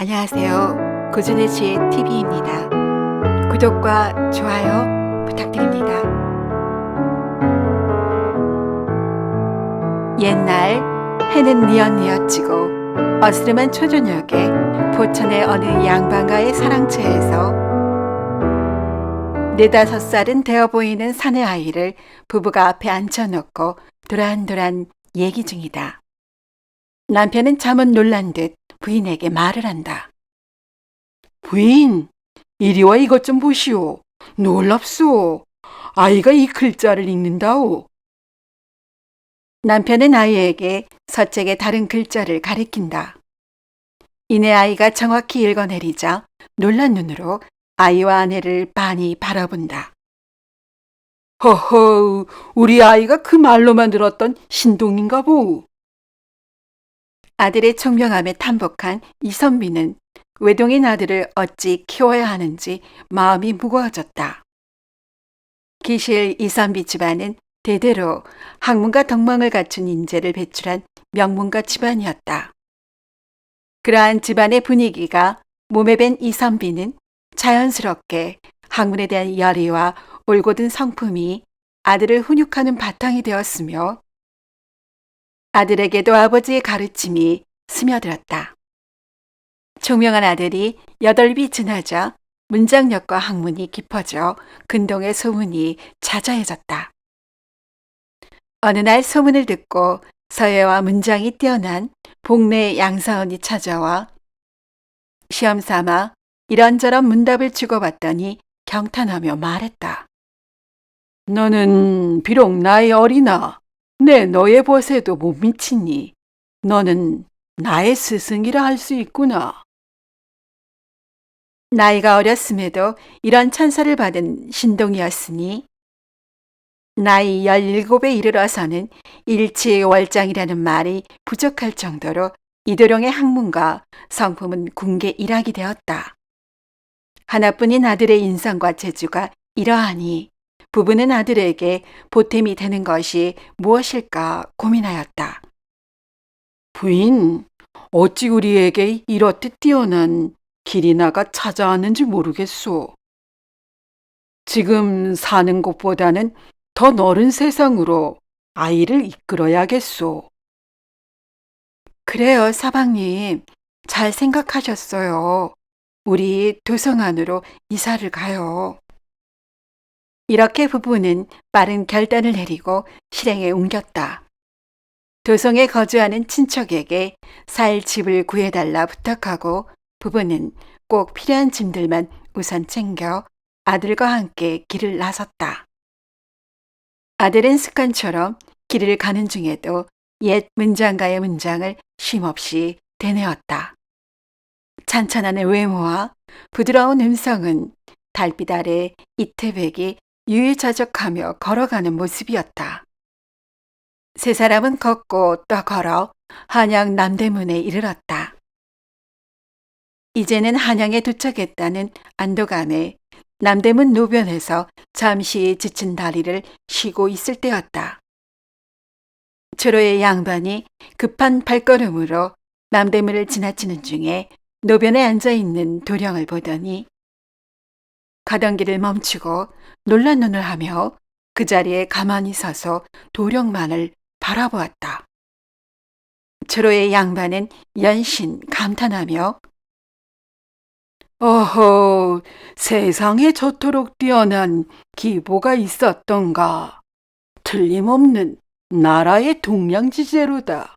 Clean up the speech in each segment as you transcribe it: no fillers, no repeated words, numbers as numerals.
안녕하세요. 고준혜 씨의 TV입니다. 구독과 좋아요 부탁드립니다. 옛날 해는 뉘엿뉘엿 지고 어스름한 초저녁에 포천의 어느 양반가의 사랑채에서 4~5살은 되어 보이는 사내 아이를 부부가 앞에 앉혀놓고 도란도란 얘기 중이다. 남편은 잠은 놀란 듯 부인에게 말을 한다. 부인, 이리 와 이것 좀 보시오. 놀랍소. 아이가 이 글자를 읽는다오. 남편은 아이에게 서책의 다른 글자를 가리킨다. 이내 아이가 정확히 읽어내리자 놀란 눈으로 아이와 아내를 빤히 바라본다. 허허, 우리 아이가 그 말로만 들었던 신동인가 보우. 아들의 총명함에 탐복한 이선비는 외동인 아들을 어찌 키워야 하는지 마음이 무거워졌다. 기실 이선비 집안은 대대로 학문과 덕망을 갖춘 인재를 배출한 명문가 집안이었다. 그러한 집안의 분위기가 몸에 밴 이선비는 자연스럽게 학문에 대한 열의와 올곧은 성품이 아들을 훈육하는 바탕이 되었으며 아들에게도 아버지의 가르침이 스며들었다. 총명한 아들이 8이 지나자 문장력과 학문이 깊어져 근동의 소문이 자자해졌다. 어느 날 소문을 듣고 서예와 문장이 뛰어난 복내 양사원이 찾아와 시험 삼아 이런저런 문답을 주고받더니 경탄하며 말했다. 너는 비록 나이 어리나 내 너의 벗에도 못 미치니 너는 나의 스승이라 할 수 있구나. 나이가 어렸음에도 이런 찬사를 받은 신동이었으니 나이 17에 이르러서는 일치월장이라는 말이 부족할 정도로 이도령의 학문과 성품은 궁계 일학이 되었다. 하나뿐인 아들의 인성과 재주가 이러하니 부부는 아들에게 보탬이 되는 것이 무엇일까 고민하였다. 부인, 어찌 우리에게 이렇듯 뛰어난 길이나가 찾아왔는지 모르겠소. 지금 사는 곳보다는 더 넓은 세상으로 아이를 이끌어야겠소. 그래요, 사방님. 잘 생각하셨어요. 우리 도성안으로 이사를 가요. 이렇게 부부는 빠른 결단을 내리고 실행에 옮겼다. 도성에 거주하는 친척에게 살 집을 구해달라 부탁하고 부부는 꼭 필요한 짐들만 우선 챙겨 아들과 함께 길을 나섰다. 아들은 습관처럼 길을 가는 중에도 옛 문장가의 문장을 쉼없이 되뇌었다. 찬찬한 외모와 부드러운 음성은 달빛 아래 이태백이 유유자적하며 걸어가는 모습이었다. 세 사람은 걷고 또 걸어 한양 남대문에 이르렀다. 이제는 한양에 도착했다는 안도감에 남대문 노변에서 잠시 지친 다리를 쉬고 있을 때였다. 초로의 양반이 급한 발걸음으로 남대문을 지나치는 중에 노변에 앉아있는 도령을 보더니 가던 길을 멈추고 놀란 눈을 하며 그 자리에 가만히 서서 도령만을 바라보았다. 초로의 양반은 연신 감탄하며 어허, 세상에 저토록 뛰어난 기보가 있었던가. 틀림없는 나라의 동량지제로다.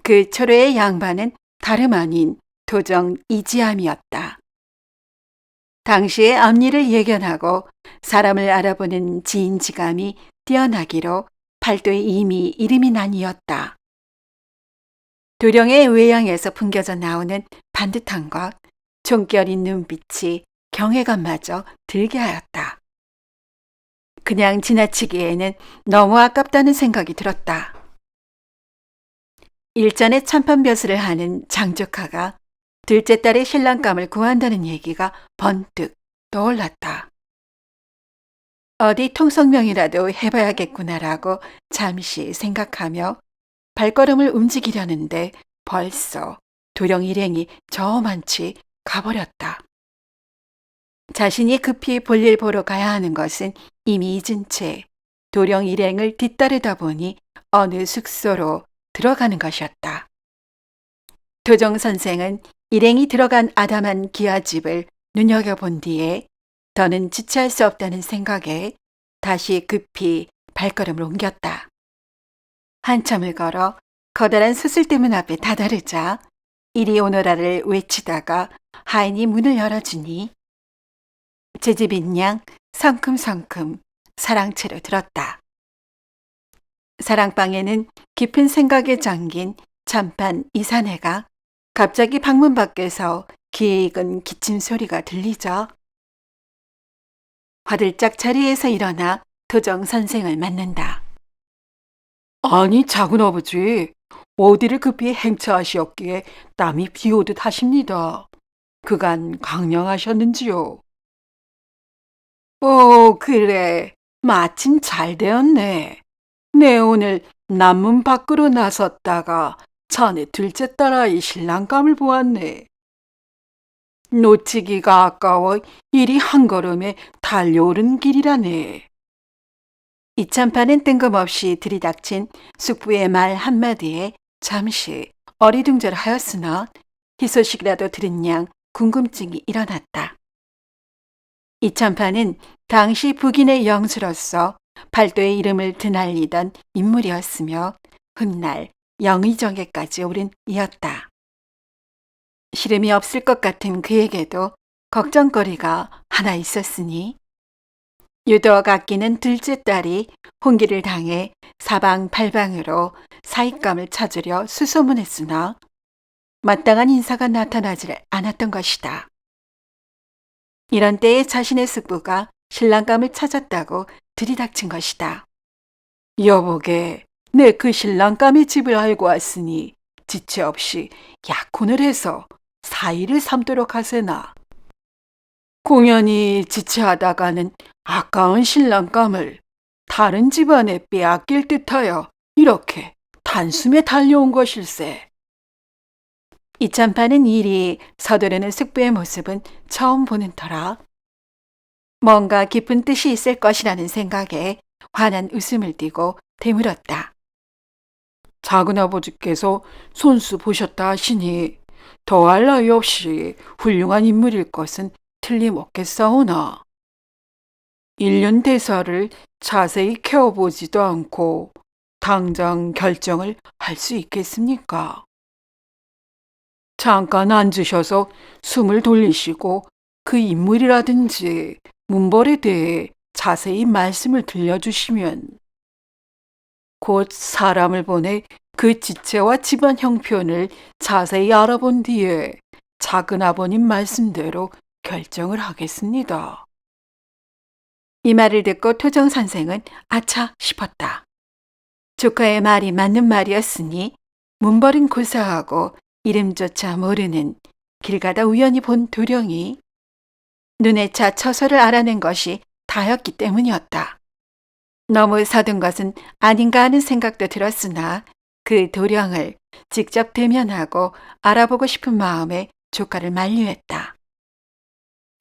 그 초로의 양반은 다름 아닌 도정 이지함이었다. 당시의 앞일을 예견하고 사람을 알아보는 지인지감이 뛰어나기로 팔도에 이미 이름이 난 이였다. 도령의 외양에서 풍겨져 나오는 반듯함과 총기 어린 눈빛이 경외감마저 들게 하였다. 그냥 지나치기에는 너무 아깝다는 생각이 들었다. 일전에 천판벼슬을 하는 장조카가 둘째 딸의 신랑감을 구한다는 얘기가 번뜩 떠올랐다. 어디 통성명이라도 해봐야겠구나라고 잠시 생각하며 발걸음을 움직이려는데 벌써 도령 일행이 저만치 가버렸다. 자신이 급히 볼일 보러 가야 하는 것은 이미 잊은 채 도령 일행을 뒤따르다 보니 어느 숙소로 들어가는 것이었다. 도정 선생은 일행이 들어간 아담한 기와집을 눈여겨본 뒤에 더는 지체할 수 없다는 생각에 다시 급히 발걸음을 옮겼다. 한참을 걸어 커다란 수술대문 앞에 다다르자 이리 오너라를 외치다가 하인이 문을 열어주니 제 집인 양 성큼성큼 사랑채로 들었다. 사랑방에는 깊은 생각에 잠긴 참판 이사내가 갑자기 방문 밖에서 귀에 익은 기침 소리가 들리죠. 화들짝 자리에서 일어나 도정 선생을 맞는다. 아니 작은 아버지, 어디를 급히 행차하시었기에 땀이 비오듯 하십니다. 그간 강령하셨는지요? 그래. 마침 잘 되었네. 내 오늘 남문 밖으로 나섰다가 자네 둘째 딸아이 신랑감을 보았네. 놓치기가 아까워 이리 한 걸음에 달려오른 길이라네. 이참판은 뜬금없이 들이닥친 숙부의 말 한마디에 잠시 어리둥절하였으나 희소식이라도 들은 양 궁금증이 일어났다. 이참판은 당시 북인의 영수로서 팔도의 이름을 드날리던 인물이었으며 훗날 영의정에까지 오른 이였다. 시름이 없을 것 같은 그에게도 걱정거리가 하나 있었으니 유독 아끼는 둘째 딸이 혼기를 당해 사방팔방으로 사익감을 찾으려 수소문했으나 마땅한 인사가 나타나질 않았던 것이다. 이런 때에 자신의 숙부가 신랑감을 찾았다고 들이닥친 것이다. 여보게, 내 그 신랑감의 집을 알고 왔으니 지체 없이 약혼을 해서 사이를 삼도록 하세나. 공연히 지체하다가는 아까운 신랑감을 다른 집안에 빼앗길 듯하여 이렇게 단숨에 달려온 것일세. 이참판은 이리 서두르는 숙부의 모습은 처음 보는 터라 뭔가 깊은 뜻이 있을 것이라는 생각에 환한 웃음을 띠고 되물었다. 작은아버지께서 손수 보셨다 하시니 더할 나위 없이 훌륭한 인물일 것은 틀림없겠사오나 일륜 대사를 자세히 캐어보지도 않고 당장 결정을 할 수 있겠습니까? 잠깐 앉으셔서 숨을 돌리시고 그 인물이라든지 문벌에 대해 자세히 말씀을 들려주시면 곧 사람을 보내 그 지체와 집안 형편을 자세히 알아본 뒤에 작은아버님 말씀대로 결정을 하겠습니다. 이 말을 듣고 토정 선생은 아차 싶었다. 조카의 말이 맞는 말이었으니 문벌은 고사하고 이름조차 모르는 길 가다 우연히 본 도령이 눈에 차 처소를 알아낸 것이 다였기 때문이었다. 너무 서둔 것은 아닌가 하는 생각도 들었으나 그 도령을 직접 대면하고 알아보고 싶은 마음에 조카를 만류했다.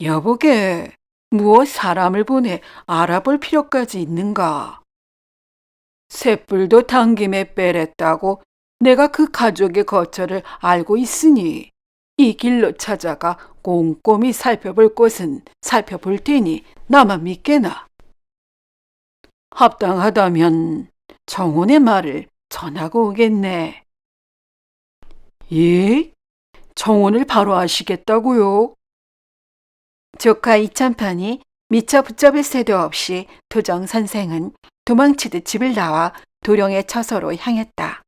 여보게, 무엇 사람을 보내 알아볼 필요까지 있는가? 쇳불도 당김에 빼랬다고 내가 그 가족의 거처를 알고 있으니 이 길로 찾아가 꼼꼼히 살펴볼 곳은 살펴볼 테니 나만 믿게나. 합당하다면 정혼의 말을 전하고 오겠네. 예? 정혼을 바로 하시겠다고요? 조카 이참판이 미처 붙잡을 새도 없이 도정 선생은 도망치듯 집을 나와 도령의 처소로 향했다.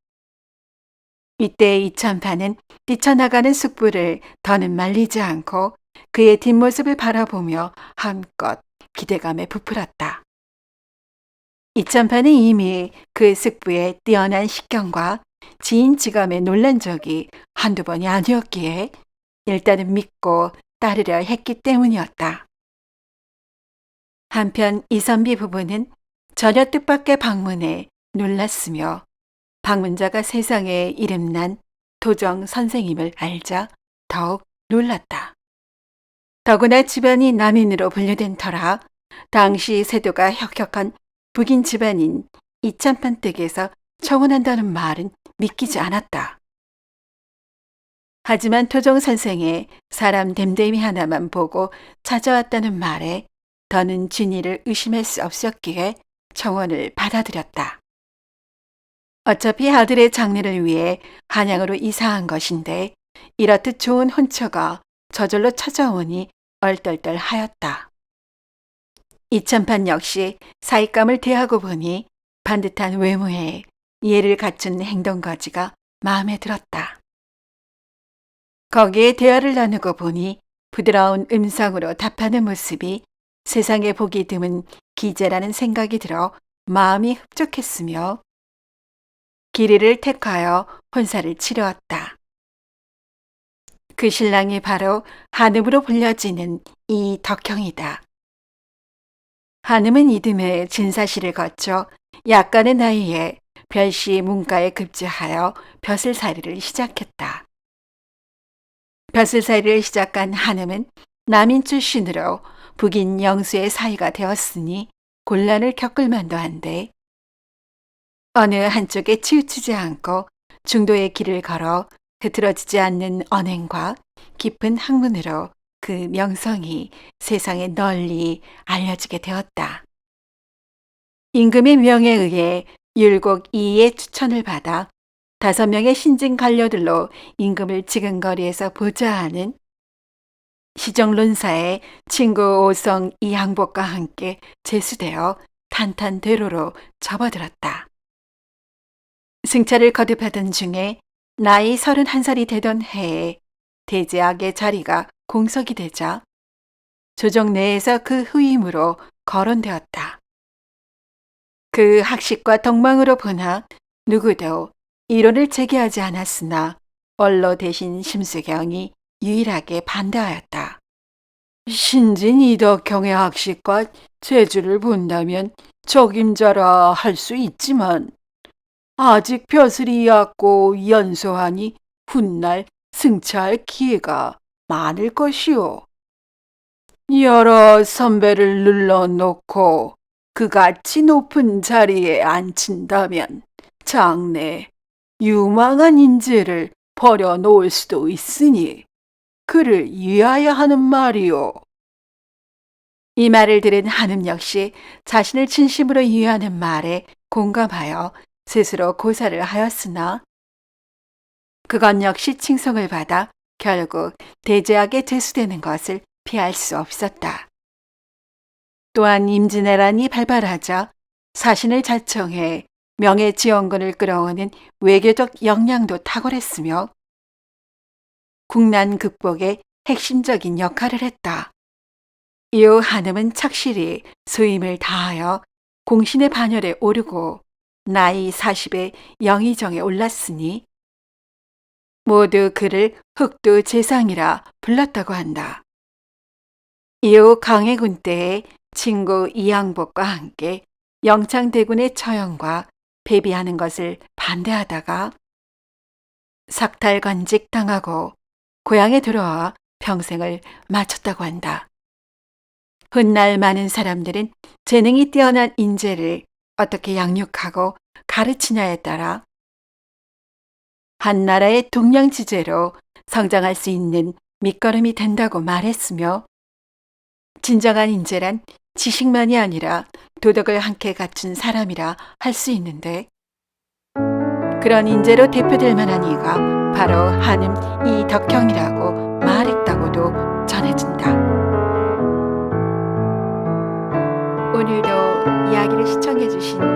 이때 이참판은 뛰쳐나가는 숙부를 더는 말리지 않고 그의 뒷모습을 바라보며 한껏 기대감에 부풀었다. 이참판은 이미 그 숙부의 뛰어난 식견과 지인지감에 놀란 적이 한두 번이 아니었기에 일단은 믿고 따르려 했기 때문이었다. 한편 이선비 부부는 전혀 뜻밖의 방문에 놀랐으며 방문자가 세상에 이름난 도정 선생임을 알자 더욱 놀랐다. 더구나 집안이 남인으로 분류된 터라 당시 세도가 혁혁한 북인 집안인 이참판 댁에서 청혼한다는 말은 믿기지 않았다. 하지만 도정 선생의 사람 됨됨이 하나만 보고 찾아왔다는 말에 더는 진이를 의심할 수 없었기에 청혼을 받아들였다. 어차피 아들의 장례를 위해 한양으로 이사한 것인데 이렇듯 좋은 혼처가 저절로 찾아오니 얼떨떨하였다. 이참판 역시 사익감을 대하고 보니 반듯한 외모에 예를 갖춘 행동거지가 마음에 들었다. 거기에 대화를 나누고 보니 부드러운 음성으로 답하는 모습이 세상에 보기 드문 기재라는 생각이 들어 마음이 흡족했으며 길이를 택하여 혼사를 치루었다. 그 신랑이 바로 한음으로 불려지는 이 덕형이다. 한음은 이듬해 진사시를 거쳐 약간의 나이에 별시 문과에 급제하여 벼슬살이를 시작했다. 벼슬살이를 시작한 한음은 남인 출신으로 북인 영수의 사위가 되었으니 곤란을 겪을 만도 한데 어느 한쪽에 치우치지 않고 중도의 길을 걸어 흐트러지지 않는 언행과 깊은 학문으로 그 명성이 세상에 널리 알려지게 되었다. 임금의 명에 의해 율곡 이의 추천을 받아 5명의 신진 관료들로 임금을 지근거리에서 보좌하는 시정론사의 친구 오성 이항복과 함께 제수되어 탄탄대로로 접어들었다. 승차를 거듭하던 중에 나이 31살이 되던 해에 대제학의 자리가 공석이 되자 조정 내에서 그 후임으로 거론되었다. 그 학식과 덕망으로 보나 누구도 이론을 제기하지 않았으나 원로 대신 심수경이 유일하게 반대하였다. 신진 이덕형의 학식과 재주를 본다면 적임자라 할 수 있지만 아직 벼슬이 얕고 연소하니 훗날 승차할 기회가 많을 것이오. 여러 선배를 눌러놓고 그같이 높은 자리에 앉힌다면 장래 유망한 인재를 버려놓을 수도 있으니 그를 이해해야 하는 말이오. 이 말을 들은 한음 역시 자신을 진심으로 이해하는 말에 공감하여 스스로 고사를 하였으나 그것 역시 칭송을 받아 결국 대제학에 제수되는 것을 피할 수 없었다. 또한 임진왜란이 발발하자 사신을 자청해 명예지원군을 끌어오는 외교적 역량도 탁월했으며 국난 극복에 핵심적인 역할을 했다. 이후 한음은 착실히 소임을 다하여 공신의 반열에 오르고 나이 40에 영의정에 올랐으니 모두 그를 흑두 제상이라 불렀다고 한다. 이후 강해군 때에 친구 이항복과 함께 영창대군의 처형과 배비하는 것을 반대하다가 삭탈관직 당하고 고향에 들어와 평생을 마쳤다고 한다. 훗날 많은 사람들은 재능이 뛰어난 인재를 어떻게 양육하고 가르치냐에 따라 한 나라의 동량지제로 성장할 수 있는 밑거름이 된다고 말했으며 진정한 인재란 지식만이 아니라 도덕을 함께 갖춘 사람이라 할 수 있는데 그런 인재로 대표될 만한 이가 바로 한음 이덕형이라고 말했다고도 전해진다. 오늘도 이야기를 시청해 주신